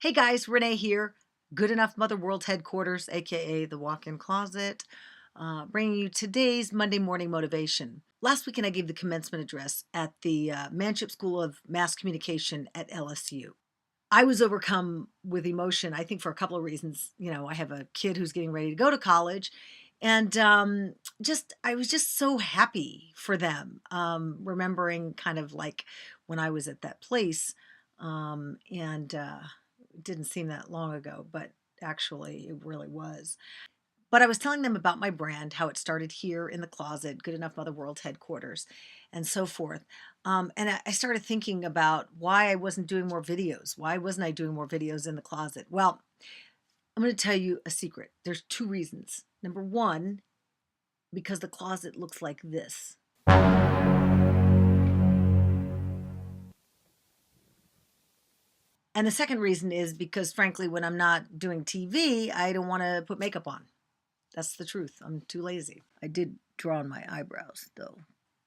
Hey guys, Rene here. Good Enough Mother World Headquarters, aka the Walk-In Closet, bringing you today's Monday morning motivation. Last weekend I gave the commencement address at the Manship School of Mass Communication at LSU. I was overcome with emotion, I think for a couple of reasons. You know, I have a kid who's getting ready to go to college, and I was just so happy for them. Remembering kind of like when I was at that place, and it didn't seem that long ago, but actually it really was. But I was telling them about my brand, how it started here in the closet, Good Enough Mother World headquarters, and so forth. And I started thinking about why I wasn't doing more videos. Why wasn't I doing more videos in the closet? Well, I'm going to tell you a secret. There's two reasons. Number one, because the closet looks like this. And the second reason is because, frankly, when I'm not doing TV, I don't want to put makeup on. That's the truth. I'm too lazy. I did draw on my eyebrows, though.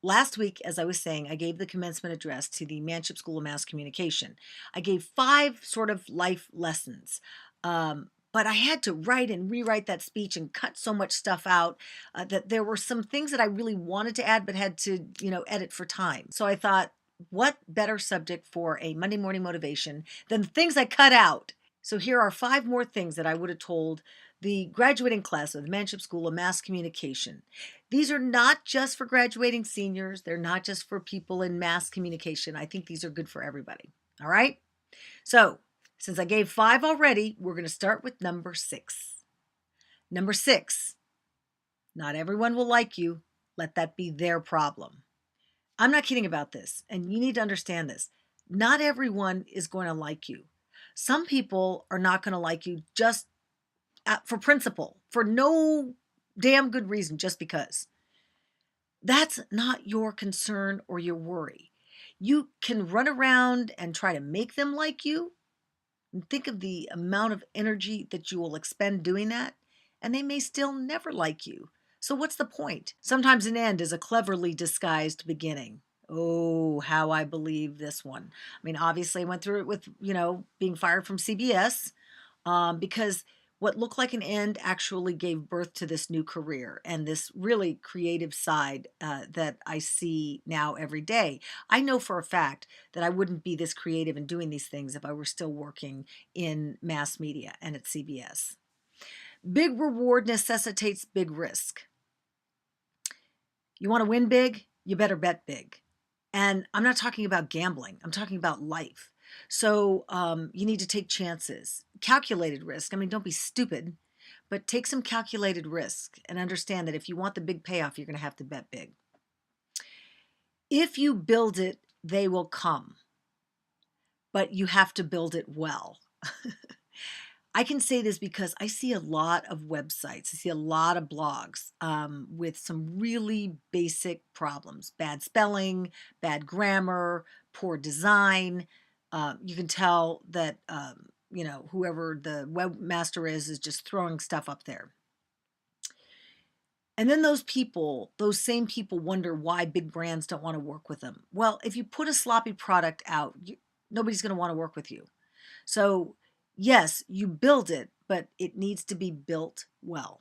Last week, as I was saying, I gave the commencement address to the Manship School of Mass Communication. I gave 5 sort of life lessons. But I had to write and rewrite that speech and cut so much stuff out that there were some things that I really wanted to add but had to, edit for time. So I thought, what better subject for a Monday morning motivation than the things I cut out? So here are 5 more things that I would have told the graduating class of the Manship School of Mass Communication. These are not just for graduating seniors. They're not just for people in mass communication. I think these are good for everybody. All right? So, since I gave 5 already, we're going to start with number 6. Number 6, not everyone will like you. Let that be their problem. I'm not kidding about this, and you need to understand this. Not everyone is going to like you. Some people are not going to like you just for principle, for no damn good reason, just because. That's not your concern or your worry. You can run around and try to make them like you, and think of the amount of energy that you will expend doing that, and they may still never like you. So what's the point? Sometimes an end is a cleverly disguised beginning. Oh, how I believe this one. I mean, obviously I went through it with, being fired from CBS, because what looked like an end actually gave birth to this new career and this really creative side that I see now every day. I know for a fact that I wouldn't be this creative in doing these things if I were still working in mass media and at CBS. Big reward necessitates big risk. You want to win big? You better bet big. And I'm not talking about gambling. I'm talking about life. So you need to take chances, calculated risk. I mean, don't be stupid, but take some calculated risk and understand that if you want the big payoff, you're going to have to bet big. If you build it, they will come, but you have to build it well. I can say this because I see a lot of websites. I see a lot of blogs with some really basic problems: bad spelling, bad grammar, poor design. You can tell that, whoever the webmaster is just throwing stuff up there. And then those same people wonder why big brands don't want to work with them. Well, if you put a sloppy product out, nobody's going to want to work with you. So yes, you build it, but it needs to be built well.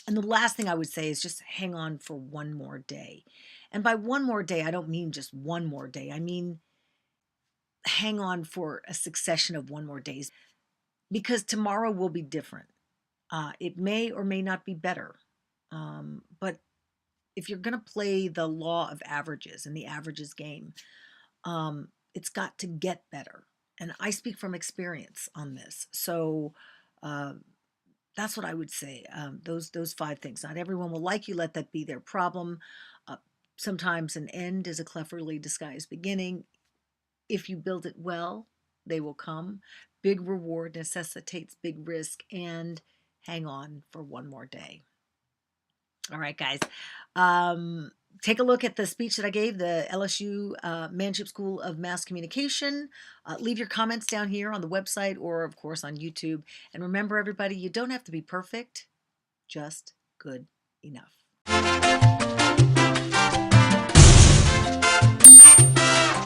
And the last thing I would say is just hang on for one more day. And by one more day, I don't mean just one more day. I mean, hang on for a succession of one more days, because tomorrow will be different. It may or may not be better. But if you're going to play the law of averages and the averages game, it's got to get better. And I speak from experience on this. So that's what I would say. Those 5 things. Not everyone will like you. Let that be their problem. Sometimes an end is a cleverly disguised beginning. If you build it well, they will come. Big reward necessitates big risk, and hang on for one more day. All right, guys. Take a look at the speech that I gave, the LSU Manship School of Mass Communication. Leave your comments down here on the website or, of course, on YouTube. And remember, everybody, you don't have to be perfect, just good enough.